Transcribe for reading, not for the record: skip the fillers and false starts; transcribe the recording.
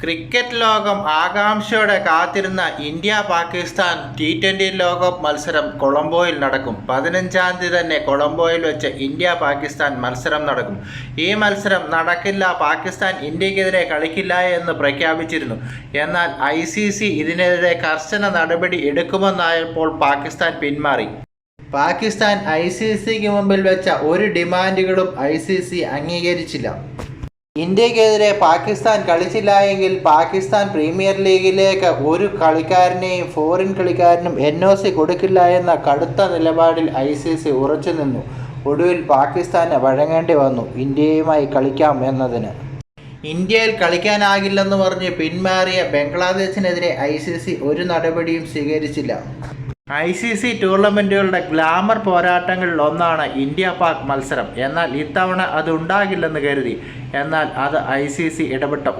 Cricket ലോകം ആകാംക്ഷയോടെ കാത്തിരുന്ന ഇന്ത്യ പാകിസ്ഥാൻ T20 ലോകകപ്പ് മത്സരം കൊളംബോയിൽ നടക്കും. 15-ാം തീയതി തന്നെ കൊളംബോയിൽ വെച്ച് ഇന്ത്യ പാകിസ്ഥാൻ മത്സരം നടക്കും. ഈ മത്സരം നടക്കില്ല, പാകിസ്ഥാൻ ഇന്ത്യക്കെതിരെ കളിക്കില്ല എന്ന് പ്രഖ്യാപിച്ചിരുന്നു. എന്നാൽ ICC ഇതിനെതിരെ കർശന നടപടി എടുക്കുമെന്നായപ്പോൾ പാകിസ്ഥാൻ പിന്മാറി. പാകിസ്ഥാൻ ICCക്ക് മുമ്പിൽ വെച്ച ഒരു ഡിമാൻഡുകളും ICC അംഗീകരിച്ചില്ല. ഇന്ത്യക്കെതിരെ പാകിസ്ഥാൻ കളിച്ചില്ല എങ്കിൽ പാകിസ്ഥാൻ പ്രീമിയർ ലീഗിലേക്ക് ഒരു കളിക്കാരനെയും ഫോറിൻ കളിക്കാരനും NOC കൊടുക്കില്ല എന്ന കടുത്ത നിലപാടിൽ ICC ഉറച്ചു നിന്നു. ഒടുവിൽ പാകിസ്ഥാന് വഴങ്ങേണ്ടി വന്നു ഇന്ത്യയുമായി കളിക്കാം എന്നതിന്. ഇന്ത്യയിൽ കളിക്കാനാകില്ലെന്ന് പറഞ്ഞ് പിന്മാറിയ ബംഗ്ലാദേശിനെതിരെ ICC ഒരു നടപടിയും സ്വീകരിച്ചില്ല. ICC ടൂർണമെൻറ്റുകളുടെ ഗ്ലാമർ പോരാട്ടങ്ങളിൽ ഒന്നാണ് ഇന്ത്യ പാക് മത്സരം. എന്നാൽ ഇത്തവണ അത് ഉണ്ടാകില്ലെന്ന് കരുതി. എന്നാൽ അത് ICC ഇടപെട്ട്